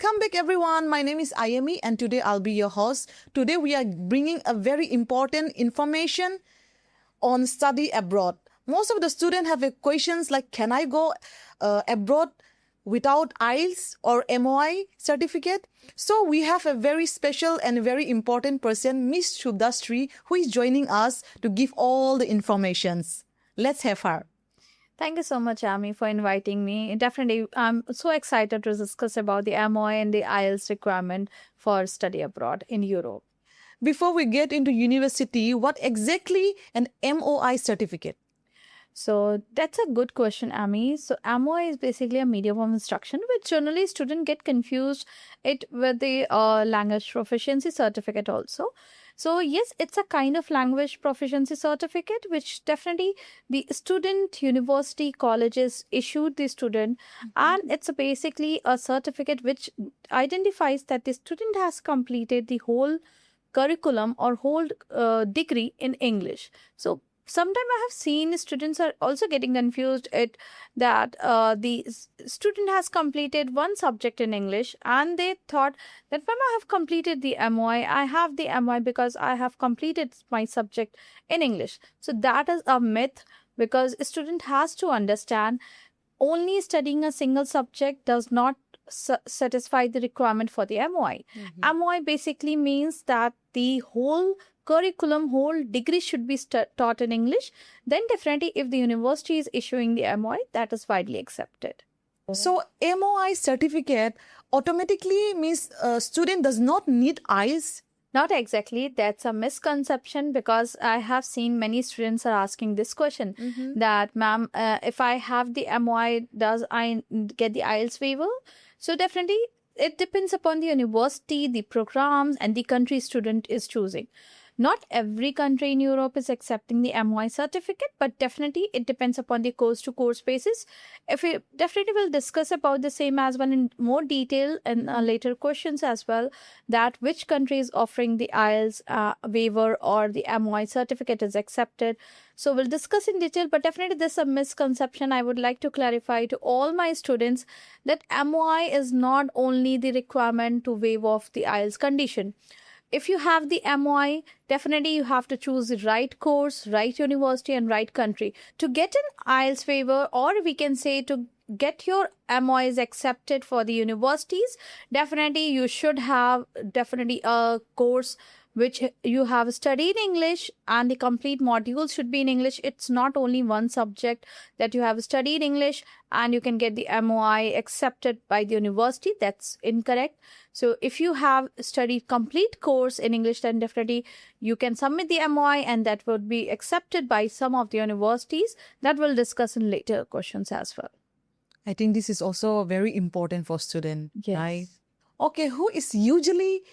Welcome back everyone. My name is Ayemi and today I'll be your host. Today we are bringing a very important information on study abroad. Most of the students have questions like, can I go abroad without IELTS or MOI certificate? So we have a very special and very important person, Miss Shubdashree, who is joining us to give all the informations. Let's have her. Thank you so much, Ami, for inviting me. Definitely, I'm so excited to discuss about the MOI and the IELTS requirement for study abroad in Europe. Before we get into university, what exactly an MOI certificate? So that's a good question, Ami. So MOI is basically a medium of instruction, which generally students get confused it with the language proficiency certificate also. So yes, it's a kind of language proficiency certificate, which definitely the student, university, colleges issued the student. And it's basically a certificate which identifies that the student has completed the whole curriculum or whole degree in English. So sometimes I have seen students are also getting confused that the student has completed one subject in English and they thought that when I have completed the MOI, I have the MOI because I have completed my subject in English. So that is a myth because a student has to understand only studying a single subject does not satisfy the requirement for the MOI. MOI basically means that the whole curriculum, whole degree should be taught in English. Then definitely if the university is issuing the MOI, that is widely accepted. So MOI certificate automatically means a student does not need IELTS? Not exactly. That's a misconception because I have seen many students are asking this question that, ma'am, if I have the MOI, does I get the IELTS waiver? So definitely it depends upon the university, the programs and the country student is choosing. Not every country in Europe is accepting the MOI certificate, but definitely it depends upon the course-to-course basis. If we definitely will discuss about the same as well in more detail in later questions as well, that which country is offering the IELTS waiver or the MOI certificate is accepted. So we'll discuss in detail, but definitely this is a misconception. I would like to clarify to all my students that MOI is not only the requirement to waive off the IELTS condition. If you have the MOI, definitely you have to choose the right course, right university and right country. To get an IELTS waiver, or we can say to get your MOIs accepted for the universities, definitely you should have definitely a course which you have studied English and the complete modules should be in English. It's not only one subject that you have studied English and you can get the MOI accepted by the university. That's incorrect. So if you have studied complete course in English, then definitely you can submit the MOI and that would be accepted by some of the universities. That we'll discuss in later questions as well. I think this is also very important for students, Yes. right? Okay, who is usually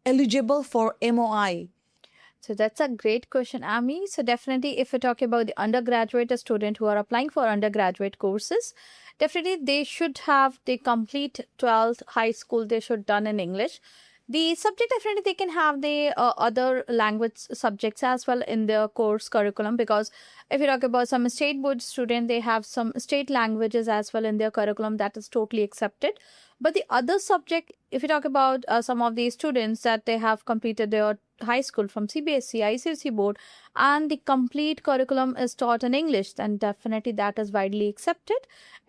eligible for MOI? So that's a great question, Ami. So definitely if we talk about the undergraduate student who are applying for undergraduate courses, definitely they should have the complete 12th high school they should done in English. The subject definitely they can have the other language subjects as well in their course curriculum, because if you talk about some state board student, they have some state languages as well in their curriculum. That is totally accepted. But the other subject, if you talk about some of these students that they have completed their high school from CBSE, ICSE board, and the complete curriculum is taught in English, then definitely that is widely accepted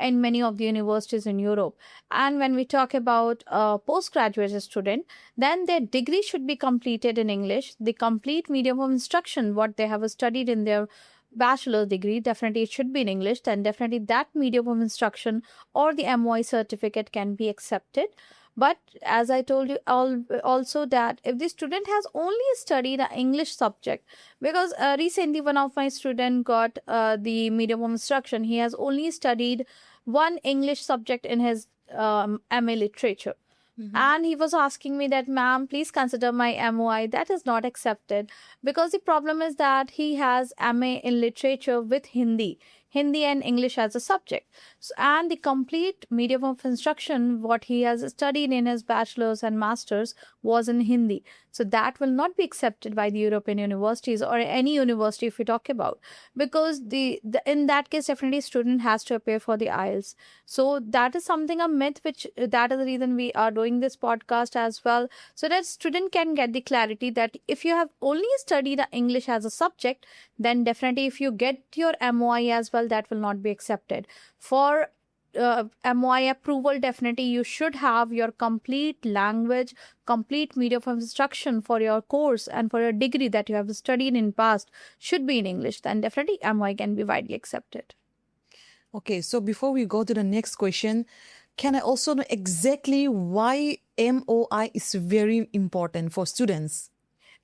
in many of the universities in Europe. And when we talk about postgraduate student, then their degree should be completed in English. The complete medium of instruction, what they have studied in their bachelor's degree, definitely it should be in English. Then definitely that medium of instruction or the MOI certificate can be accepted. But as I told you also that if the student has only studied an English subject, because recently one of my students got the medium of instruction, he has only studied one English subject in his MA literature. And he was asking me that, ma'am, please consider my MOI. That is not accepted because the problem is that he has MA in literature with Hindi. Hindi and English as a subject. So, and the complete medium of instruction, what he has studied in his bachelor's and master's, was in Hindi. So that will not be accepted by the European universities or any university if we talk about, because the in that case definitely student has to appear for the IELTS. So that is something a myth, which that is the reason we are doing this podcast as well, so that student can get the clarity that if you have only studied English as a subject, then definitely if you get your MOI as well, that will not be accepted. For MOI approval, definitely you should have your complete language, complete medium of instruction for your course and for your degree that you have studied in past should be in English. Then definitely MOI can be widely accepted. Okay, so before we go to the next question, can I also know exactly why MOI is very important for students?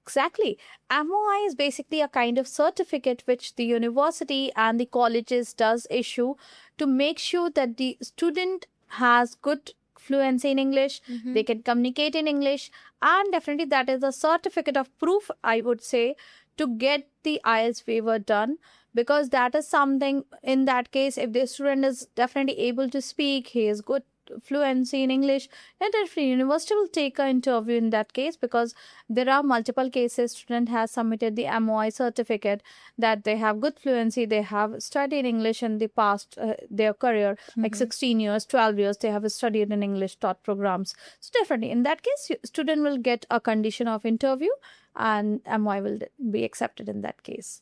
Exactly. MOI is basically a kind of certificate which the university and the colleges does issue to make sure that the student has good fluency in English, they can communicate in English, and definitely that is a certificate of proof, I would say, to get the IELTS waiver done. Because that is something, in that case, if the student is definitely able to speak, he is good fluency in English, then definitely university will take an interview in that case, because there are multiple cases student has submitted the MOI certificate that they have good fluency, they have studied English in the past, their career, like 16 years, 12 years, they have studied in English taught programs. So definitely in that case, student will get a condition of interview and MOI will be accepted in that case.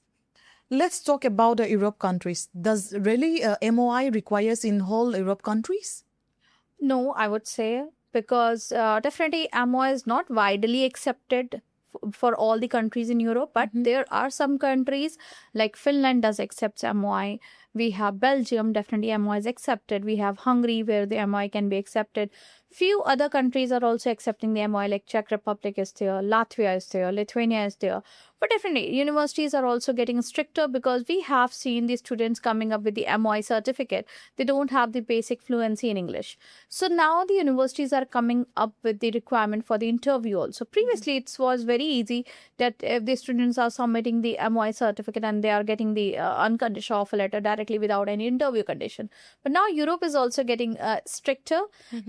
Let's talk about the Europe countries. Does really MOI requires in whole Europe countries? No, I would say, because definitely MOI is not widely accepted for all the countries in Europe, but there are some countries like Finland does accept MOI. We have Belgium, definitely MOI is accepted. We have Hungary where the MOI can be accepted. Few other countries are also accepting the MOI, like Czech Republic is there, Latvia is there, Lithuania is there. But definitely universities are also getting stricter, because we have seen the students coming up with the MOI certificate. They don't have the basic fluency in English. So now the universities are coming up with the requirement for the interview also. Previously, it was very easy that if the students are submitting the MOI certificate and they are getting the unconditional offer letter directly without any interview condition. But now Europe is also getting stricter,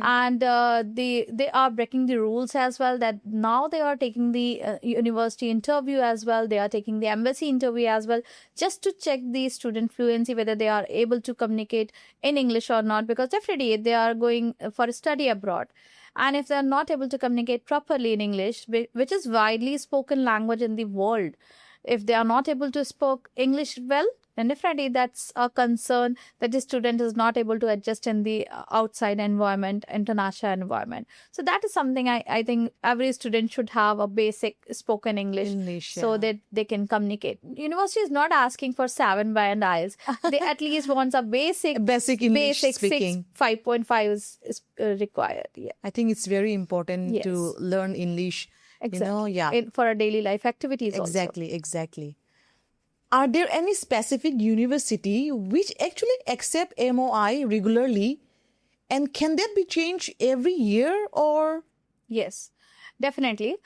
and they are breaking the rules as well, that now they are taking the university interview as well, they are taking the embassy interview as well, just to check the student fluency, whether they are able to communicate in English or not, because definitely they are going for a study abroad. And if they are not able to communicate properly in English, which is widely spoken language in the world, if they are not able to speak English well, then definitely that's a concern that the student is not able to adjust in the outside environment, international environment. So that is something I think every student should have a basic spoken English, so that they can communicate. University is not asking for 7 by and IELTS. They at least want a basic English speaking. 5.5 is required. Yeah. I think it's very important to learn English. Exactly. For our daily life activities Exactly. Are there any specific university which actually accept MOI regularly, and can that be changed every year or? Yes, definitely.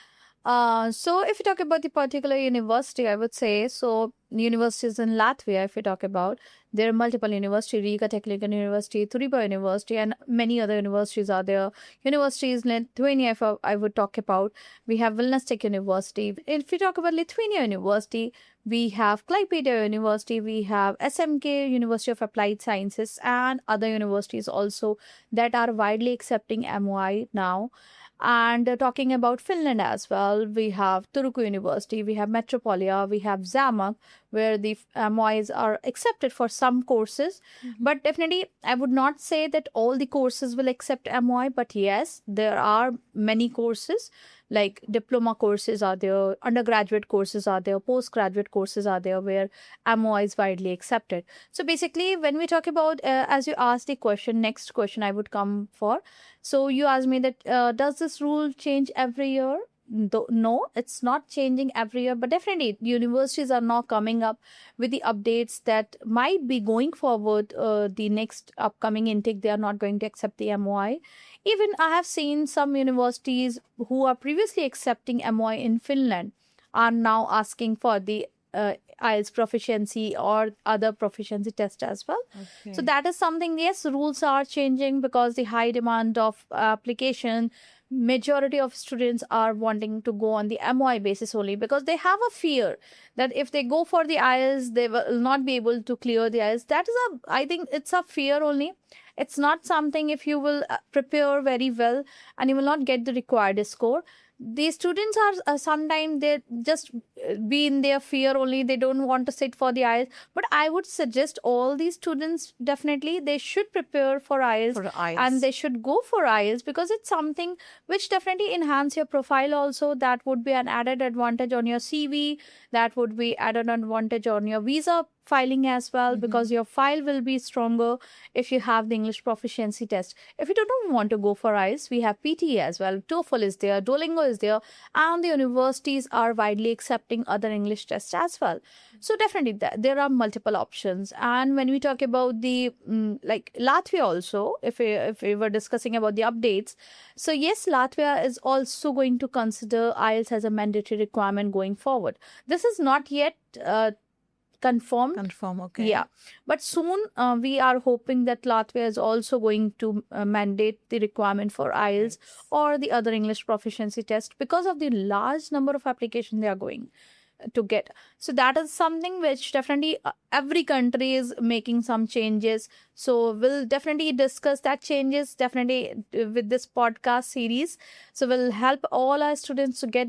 So if you talk about the particular university, I would say, so universities in Latvia, if you talk about, there are multiple universities, Riga Technical University, Turiba University, and many other universities are there. Universities in Lithuania, if I would talk about, we have Vilnius Tech University. If you talk about Lithuania University, we have Klaipėda University, we have SMK, University of Applied Sciences, and other universities also that are widely accepting MOI now. And talking about Finland as well, we have Turku University, we have Metropolia, we have Zamak, where the MOIs are accepted for some courses. But definitely, I would not say that all the courses will accept MOI, but yes, there are many courses, like diploma courses are there, undergraduate courses are there, postgraduate courses are there, where MOI is widely accepted. So basically, when we talk about, as you asked the question, next question I would come for. So you asked me that, does this rule change every year? No, it's not changing every year, but definitely universities are now coming up with the updates that might be going forward. The next upcoming intake, they are not going to accept the MOI. Even I have seen some universities who are previously accepting MOI in Finland are now asking for the IELTS proficiency or other proficiency test as well. Okay. So that is something, yes, rules are changing because the high demand of application. Majority of students are wanting to go on the MOI basis only because they have a fear that if they go for the IELTS, they will not be able to clear the IELTS. That is I think it's a fear only. It's not something if you will prepare very well and you will not get the required score. These students are sometimes they just be in their fear only. They don't want to sit for the IELTS. But I would suggest all these students definitely they should prepare for IELTS, and they should go for IELTS because it's something which definitely enhance your profile also. That would be an added advantage on your CV. That would be added advantage on your visa filing as well, because your file will be stronger if you have the English proficiency test. If you don't want to go for IELTS, we have PTE as well. TOEFL is there, Duolingo is there, and the universities are widely accepting other English tests as well. So definitely there are multiple options. And when we talk about the like Latvia also, if we were discussing about the updates, so yes, Latvia is also going to consider IELTS as a mandatory requirement going forward. This is not yet confirmed. Okay. Yeah. But soon we are hoping that Latvia is also going to mandate the requirement for IELTS or the other English proficiency test because of the large number of applications they are going to get. So that is something which definitely every country is making some changes. So we'll definitely discuss that changes definitely with this podcast series. So we'll help all our students to get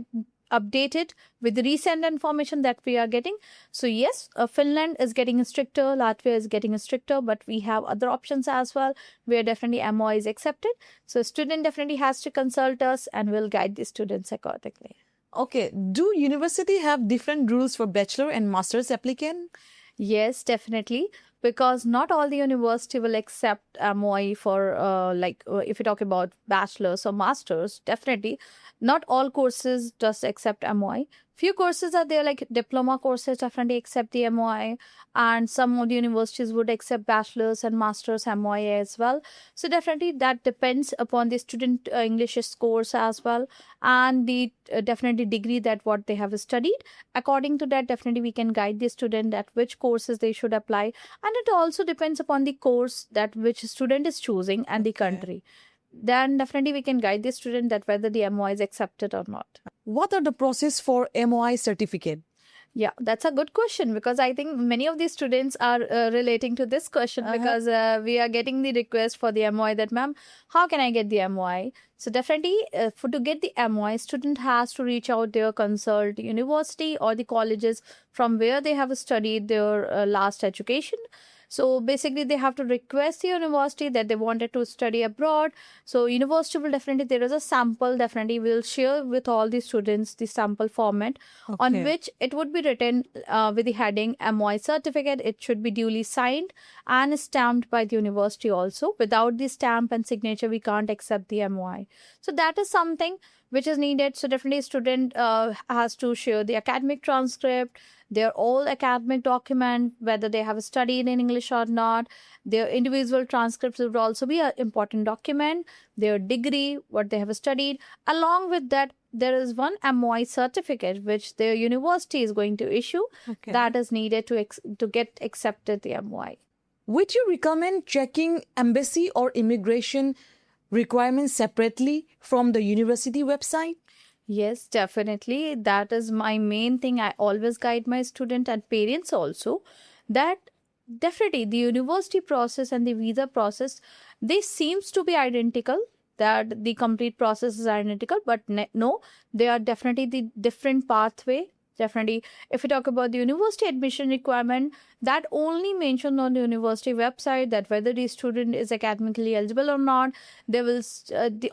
updated with the recent information that we are getting. So yes, Finland is getting stricter, Latvia is getting stricter, but we have other options as well where definitely MOI is accepted. So student definitely has to consult us and we'll guide the students accordingly. Okay, do university have different rules for bachelor and master's applicant? Yes, definitely. Because not all the university will accept MOI for if you talk about bachelor's or master's, definitely not all courses just accept MOI. Few courses are there like diploma courses definitely accept the MOI, and some of the universities would accept bachelor's and master's MOI as well. So definitely that depends upon the student English scores as well, and the definitely degree that what they have studied. According to that, definitely we can guide the student at which courses they should apply, and it also depends upon the course that which student is choosing and the country. Then definitely we can guide the student that whether the MOI is accepted or not. What are the process for MOI certificate? Yeah, that's a good question because I think many of these students are relating to this question because we are getting the request for the MOI that, ma'am, how can I get the MOI? So definitely to get the MOI, student has to reach out their consult university or the colleges from where they have studied their last education. So basically they have to request the university that they wanted to study abroad. So university will definitely, there is a sample, definitely will share with all the students the sample format on which it would be written with the heading MOI certificate. It should be duly signed and stamped by the university also. Without the stamp and signature, we can't accept the MOI. So that is something which is needed. So definitely student has to share the academic transcript, their all academic document, whether they have studied in English or not. Their individual transcripts would also be an important document, their degree, what they have studied. Along with that, there is one MOI certificate which their university is going to issue that is needed to get accepted the MOI. Would you recommend checking embassy or immigration requirements separately from the university website? Yes, definitely. That is my main thing. I always guide my student and parents also that definitely the university process and the visa process, they seems to be identical, that the complete process is identical, but no, they are definitely the different pathway. Definitely, if we talk about the university admission requirement, that only mentioned on the university website that whether the student is academically eligible or not. They will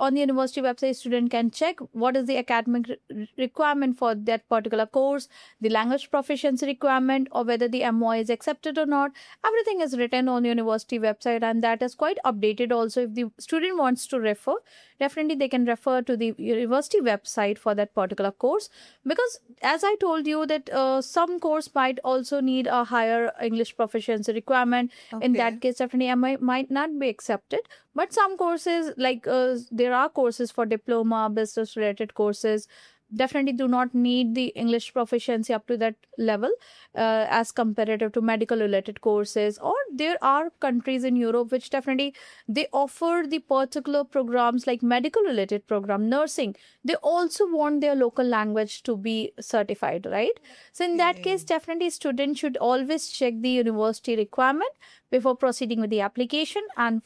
on the university website, student can check what is the academic requirement for that particular course, the language proficiency requirement, or whether the MOI is accepted or not. Everything is written on the university website, and that is quite updated also. If the student wants to refer, definitely they can refer to the university website for that particular course, because as I told you that some course might also need a higher English proficiency requirement. In that case, definitely MOI might not be accepted. But some courses, like there are courses for diploma, business related courses, definitely do not need the English proficiency up to that level as comparative to medical related courses. Or there are countries in Europe which definitely they offer the particular programs like medical related program, nursing. They also want their local language to be certified, right? So in that case, definitely students should always check the university requirement before proceeding with the application and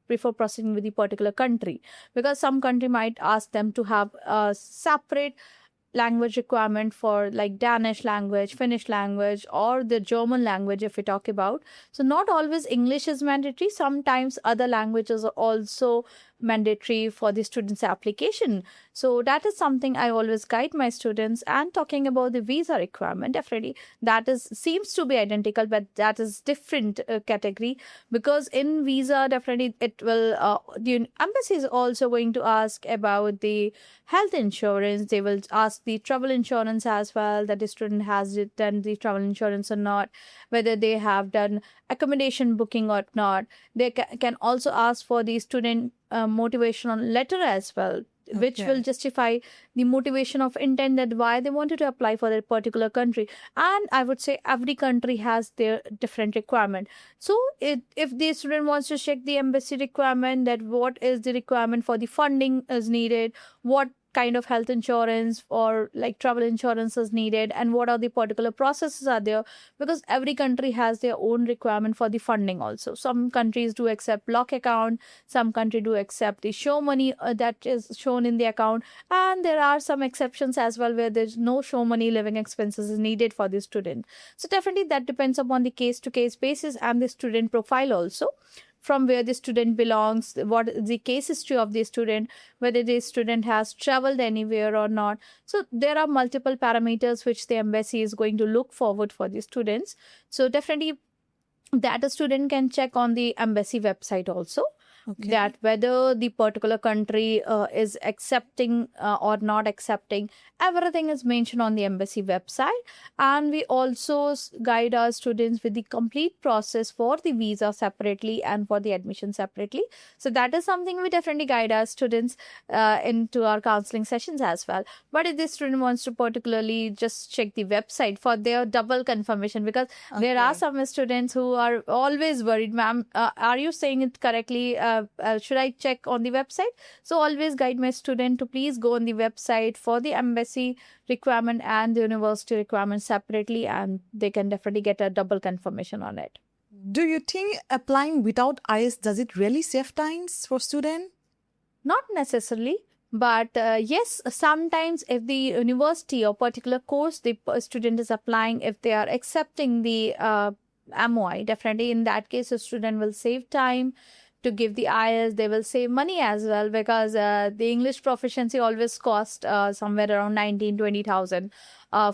before proceeding with the particular country, because some country might ask them to have a separate language requirement for like Danish language, Finnish language, or the German language if we talk about. So not always English is mandatory. Sometimes other languages are also mandatory for the student's application. So that is something I always guide my students. And talking about the visa requirement, definitely that is seems to be identical, but that is different category, because in visa definitely it will the embassy is also going to ask about the health insurance. They will ask the travel insurance as well, that the student has done the travel insurance or not, whether they have done accommodation booking or not. They can also ask for the student motivational letter as well, which will justify the motivation of intent, that why they wanted to apply for that particular country. And I would say every country has their different requirement. So if the student wants to check the embassy requirement, that what is the requirement for the funding is needed, what kind of health insurance or like travel insurance is needed, and what are the particular processes are there, because every country has their own requirement for the funding also. Some countries do accept block account, some country do accept the show money that is shown in the account, and there are some exceptions as well where there's no show money, living expenses is needed for the student. So definitely that depends upon the case to case basis and the student profile also, from where the student belongs, what is the case history of the student, whether the student has traveled anywhere or not. So there are multiple parameters which the embassy is going to look forward for the students. So definitely that a student can check on the embassy website also. That whether the particular country is accepting or not accepting, everything is mentioned on the embassy website. And we also guide our students with the complete process for the visa separately and for the admission separately. So that is something we definitely guide our students into our counseling sessions as well. But if the student wants to particularly just check the website for their double confirmation, because there are some students who are always worried, ma'am, are you saying it correctly? Should I check on the website? So always guide my student to please go on the website for the embassy requirement and the university requirement separately, and they can definitely get a double confirmation on it. Do you think applying without IELTS, does it really save times for students? Not necessarily. But yes, sometimes if the university or particular course the student is applying, if they are accepting the MOI, definitely in that case, the student will save time to give the IELTS. They will save money as well, because the English proficiency always cost somewhere around 19,000-20,000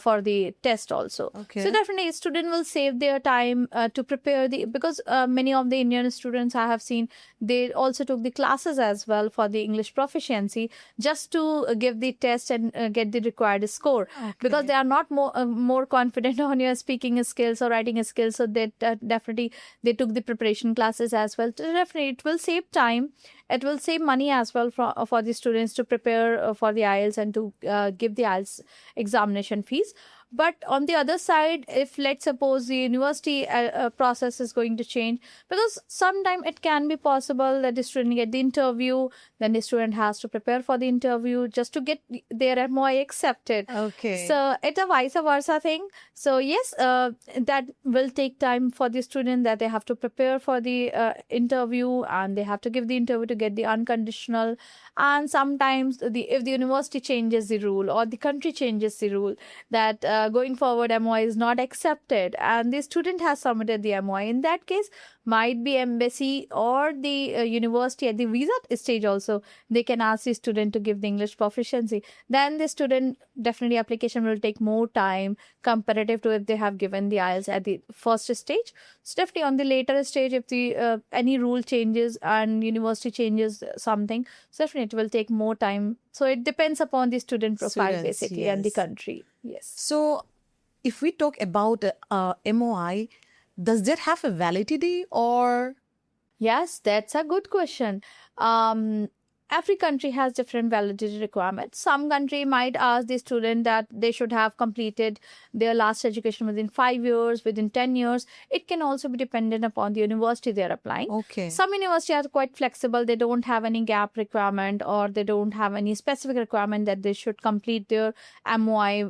for the test also. So definitely a student will save their time to prepare because many of the Indian students I have seen, they also took the classes as well for the English proficiency just to give the test and get the required score, because they are not more confident on your speaking skills or writing skills. So that definitely they took the preparation classes as well. So definitely it will save time. It will save money as well for the students to prepare for the IELTS and to give the IELTS examination fees. But on the other side, if let's suppose the university process is going to change, because sometimes it can be possible that the student get the interview, then the student has to prepare for the interview just to get their MOI accepted. So it's a vice versa thing. So yes, that will take time for the student, that they have to prepare for the interview, and they have to give the interview to get the unconditional. And sometimes if the university changes the rule or the country changes the rule that going forward MOI is not accepted and the student has submitted the MOI, in that case might be embassy or the university at the visa stage also, they can ask the student to give the English proficiency. Then the student definitely application will take more time comparative to if they have given the IELTS at the first stage. So definitely on the later stage, if the any rule changes and university changes something, so definitely it will take more time. So it depends upon the student profile basically and the country. Yes. So if we talk about MOI, does that have a validity or? Yes, that's a good question. every country has different validity requirements. Some country might ask the student that they should have completed their last education within 5 years, within 10 years. It can also be dependent upon the university they are applying. Okay. Some universities are quite flexible. They don't have any gap requirement, or they don't have any specific requirement that they should complete their MOI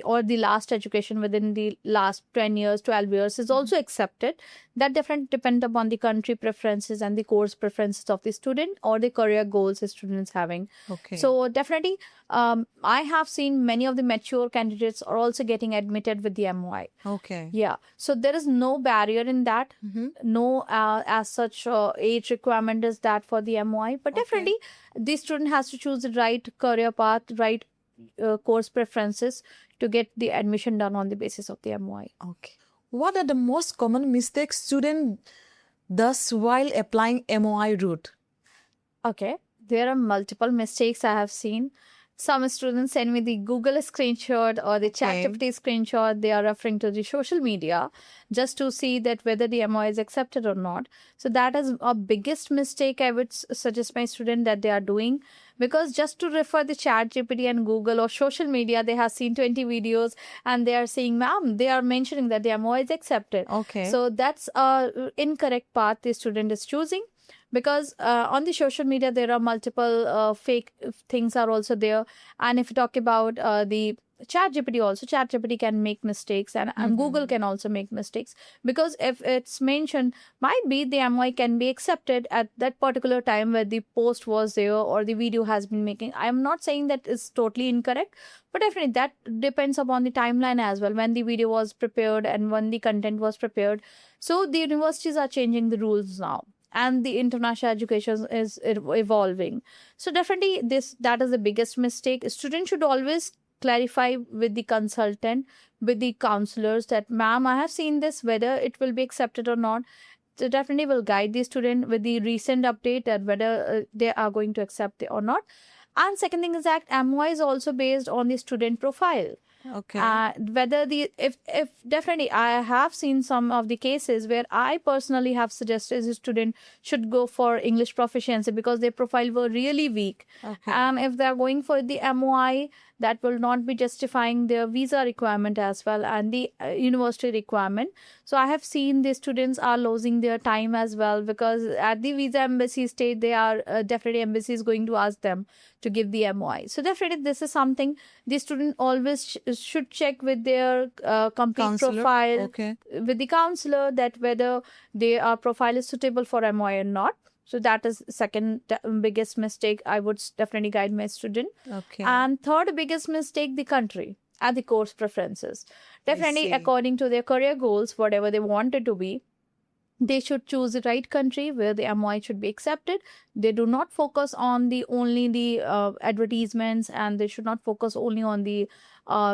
or the last education within the last 10 years, 12 years is also accepted. That different depend upon the country preferences and the course preferences of the student or the career goals the students having. Okay. So definitely, I have seen many of the mature candidates are also getting admitted with the MOI. Okay. Yeah. So there is no barrier in that. No, as such, age requirement is that for the MOI. But definitely, the student has to choose the right career path, right course preferences to get the admission done on the basis of the MOI. Okay. What are the most common mistakes student does while applying MOI route? Okay. There are multiple mistakes I have seen. Some students send me the Google screenshot or the ChatGPT screenshot. They are referring to the social media just to see that whether the MOI is accepted or not. So that is a biggest mistake I would suggest my student that they are doing, because just to refer the ChatGPT and Google or social media, they have seen 20 videos and they are saying, ma'am, they are mentioning that the MOI is accepted. Okay. So that's a incorrect path the student is choosing. Because on the social media, there are multiple fake things are also there. And if you talk about the ChatGPT also, ChatGPT can make mistakes and Google can also make mistakes. Because if it's mentioned, might be the MOI can be accepted at that particular time where the post was there or the video has been making. I am not saying that is totally incorrect, but definitely that depends upon the timeline as well, when the video was prepared and when the content was prepared. So the universities are changing the rules now, and the international education is evolving. So definitely that is the biggest mistake. Students should always clarify with the consultant, with the counselors that, ma'am, I have seen this, whether it will be accepted or not. So definitely will guide the student with the recent update that whether they are going to accept it or not. And second thing is that MOI is also based on the student profile. Okay. Whether if definitely I have seen some of the cases where I personally have suggested a student should go for English proficiency because their profile were really weak. Okay. And if they are going for the MOI, that will not be justifying their visa requirement as well and the university requirement. So I have seen the students are losing their time as well, because at the visa embassy state, they are definitely embassy is going to ask them to give the MOI. So definitely this is something the student always should check with their complete Counselor? profile, Okay. with the counselor, that whether their profile is suitable for MOI or not. So that is second biggest mistake I would definitely guide my student. Okay. And third biggest mistake, the country and the course preferences. Definitely see. according to their career goals, whatever they want it to be, they should choose the right country where the MOI should be accepted. They do not focus on only the advertisements, and they should not focus only on the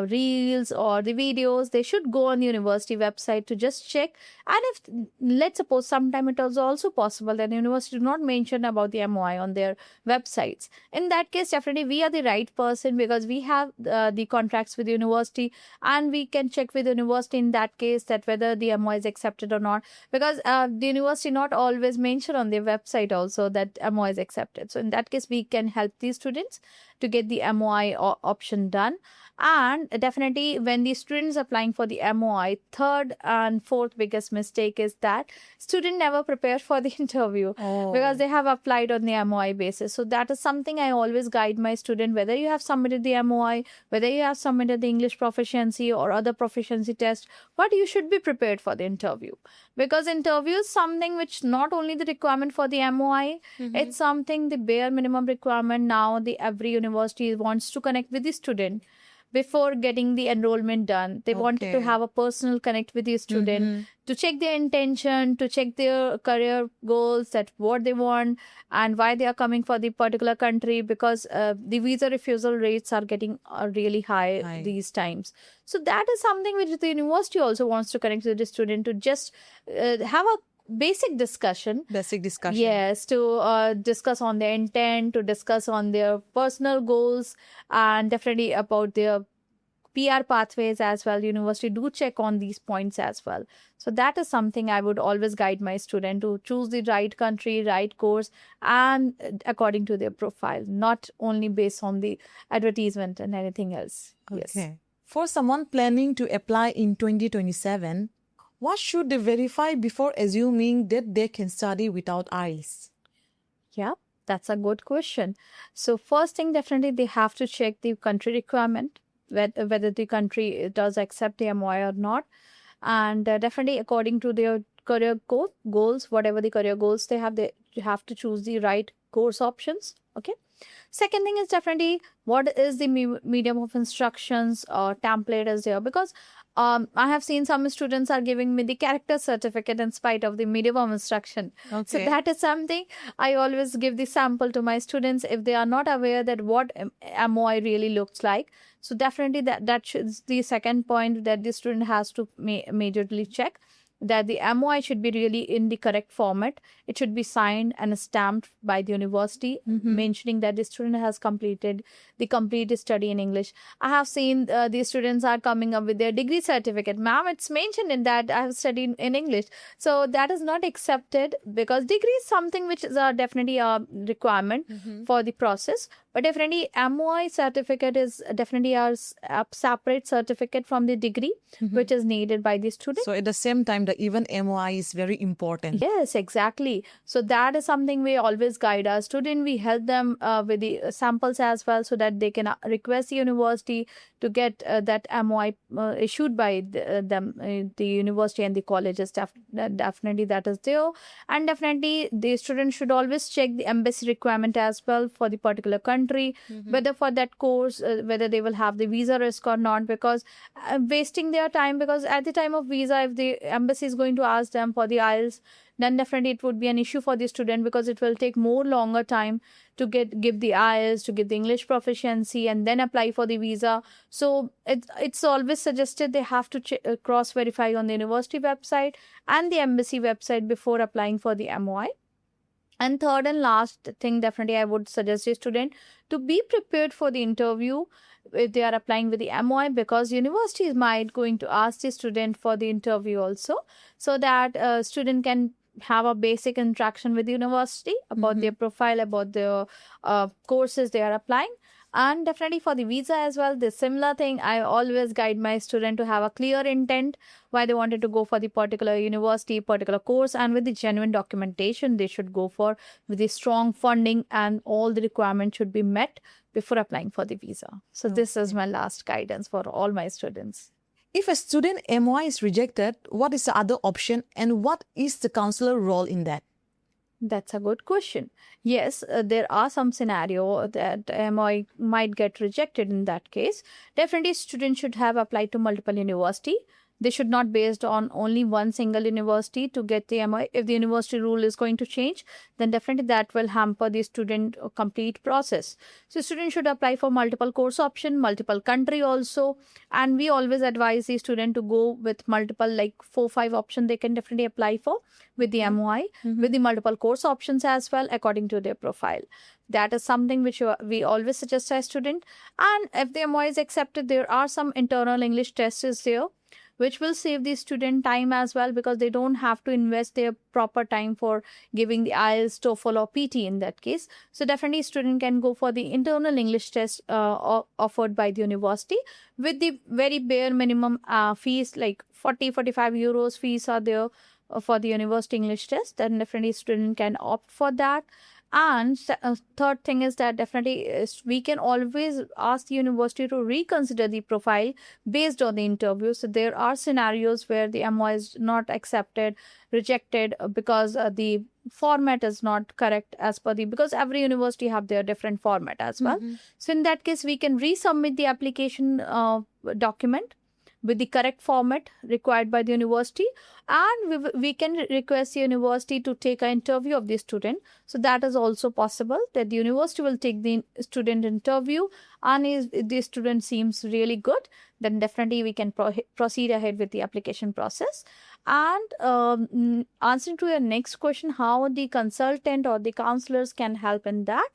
reels or the videos. They should go on the university website to just check. And if, let's suppose, sometime it is also possible that the university do not mention about the MOI on their websites. In that case, definitely we are the right person, because we have the contracts with the university, and we can check with the university in that case that whether the MOI is accepted or not. Because the university not always mention on their website also that MOI is accepted. So in that case, we can help these students to get the MOI option done. And definitely when the students applying for the MOI, third and fourth biggest mistake is that student never prepare for the interview because they have applied on the MOI basis. So that is something I always guide my student, whether you have submitted the MOI, whether you have submitted the English proficiency or other proficiency test, but you should be prepared for the interview. Because interview is something which not only the requirement for the MOI, it's something the bare minimum requirement now. Every university wants to connect with the student before getting the enrollment done. They wanted to have a personal connect with the student, to check their intention, to check their career goals, that what they want and why they are coming for the particular country, because the visa refusal rates are getting really high these times. So that is something which the university also wants to connect with the student, to just have a basic discussion. Yes, to discuss on their intent, to discuss on their personal goals, and definitely about their PR pathways as well. University do check on these points as well. So that is something I would always guide my student to choose the right country, right course, and according to their profile, not only based on the advertisement and anything else. Yes. Okay. For someone planning to apply in 2027, what should they verify before assuming that they can study without IELTS? Yeah, that's a good question. So first thing, definitely they have to check the country requirement, whether the country does accept the MOI or not. And definitely according to their career goals, whatever the career goals they have to choose the right course options. Okay. Second thing is definitely what is the medium of instructions or template is there, because I have seen some students are giving me the character certificate in spite of the medium of instruction. Okay. So that is something I always give the sample to my students if they are not aware that what MOI really looks like. So definitely that is the second point that the student has to majorly check, that the MOI should be really in the correct format. It should be signed and stamped by the university, mentioning that the student has completed the complete study in English. I have seen the students are coming up with their degree certificate. Ma'am, it's mentioned in that I have studied in English. So that is not accepted, because degree is something which is definitely a requirement for the process. But definitely MOI certificate is definitely a separate certificate from the degree, which is needed by the student. So at the same time, the even MOI is very important. Yes, exactly. So that is something we always guide our student. We help them with the samples as well, so that they can request the university to get that MOI issued by the university and the colleges. Definitely that is there. And definitely the student should always check the embassy requirement as well for the particular country, whether for that course, whether they will have the visa risk or not, because wasting their time, because at the time of visa, if the embassy is going to ask them for the IELTS, then definitely it would be an issue for the student, because it will take more longer time to give the IELTS, to give the English proficiency, and then apply for the visa. So it's always suggested they have to cross-verify on the university website and the embassy website before applying for the MOI. And third and last thing, definitely I would suggest a student to be prepared for the interview if they are applying with the MOI, because universities might going to ask the student for the interview also, so that student can have a basic interaction with the university about their profile, about the courses they are applying. And definitely for the visa as well, the similar thing, I always guide my student to have a clear intent why they wanted to go for the particular university, particular course, and with the genuine documentation they should go for, with the strong funding, and all the requirements should be met before applying for the visa. So this is my last guidance for all my students. If a student MOI is rejected, what is the other option, and what is the counselor role in that? That's a good question. Yes, there are some scenario that MOI might get rejected in that case. Definitely, students should have applied to multiple university. They should not based on only one single university to get the MOI. If the university rule is going to change, then definitely that will hamper the student complete process. So students should apply for multiple course option, multiple country also. And we always advise the student to go with multiple, like 4-5 options they can definitely apply for with the MOI, with the multiple course options as well, according to their profile. That is something which we always suggest to a student. And if the MOI is accepted, there are some internal English tests is there, which will save the student time as well, because they don't have to invest their proper time for giving the IELTS, TOEFL or PT in that case. So definitely student can go for the internal English test offered by the university with the very bare minimum fees, like 40-45 euros fees are there for the university English test. Then definitely student can opt for that. And third thing is that definitely we can always ask the university to reconsider the profile based on the interview. So there are scenarios where the MOI is not accepted, rejected, because the format is not correct as per because every university have their different format as well. So in that case, we can resubmit the application document with the correct format required by the university, and we can request the university to take an interview of the student. So that is also possible, that the university will take the student interview, and if the student seems really good, then definitely we can proceed ahead with the application process. And answering to your next question, how the consultant or the counselors can help in that.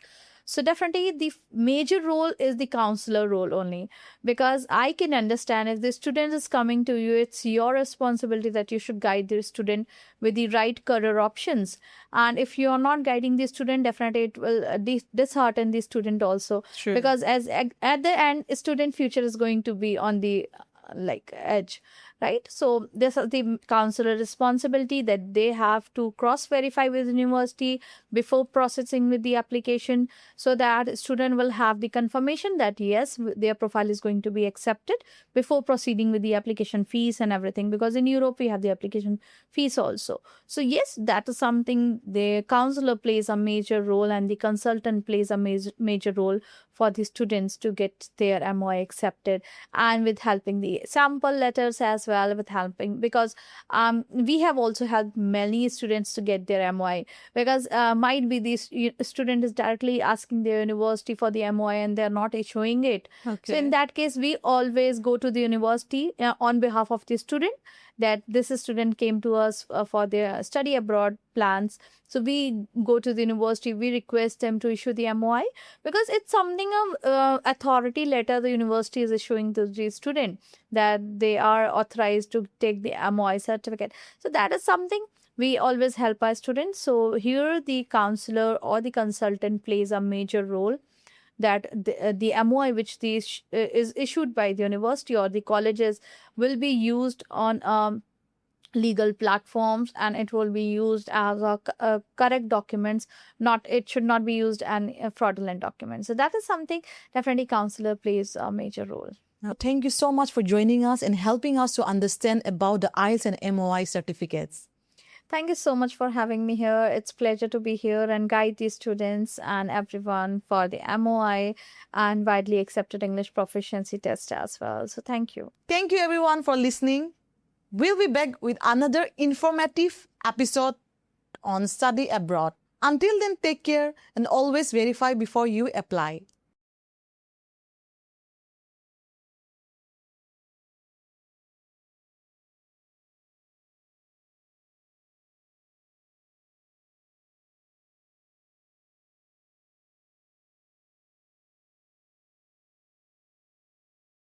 So definitely the major role is the counselor role only, because I can understand if the student is coming to you, it's your responsibility that you should guide the student with the right career options. And if you are not guiding the student, definitely it will dishearten the student also. True. Because at the end, student future is going to be on the edge, right? So this is the counselor responsibility, that they have to cross verify with the university before processing with the application, so that student will have the confirmation that yes, their profile is going to be accepted before proceeding with the application fees and everything, because in Europe we have the application fees also. So yes, that is something the counselor plays a major role, and the consultant plays a major role for the students to get their MOI accepted, and with helping the sample letters as well, with helping, because we have also helped many students to get their MOI, because might be this student is directly asking their university for the MOI and they're not issuing it. Okay. So in that case, we always go to the university on behalf of the student, that this student came to us for their study abroad plans. So we go to the university, we request them to issue the MOI, because it's something of authority letter the university is issuing to the student, that they are authorized to take the MOI certificate. So that is something we always help our students. So here the counselor or the consultant plays a major role, that the MOI which is issued by the university or the colleges will be used on legal platforms, and it will be used as a correct documents, it should not be used as fraudulent documents. So that is something definitely counselor plays a major role. Now, thank you so much for joining us and helping us to understand about the IELTS and MOI certificates. Thank you so much for having me here. It's a pleasure to be here and guide the students and everyone for the MOI and widely accepted English proficiency test as well. So thank you. Thank you everyone for listening. We'll be back with another informative episode on study abroad. Until then, take care and always verify before you apply.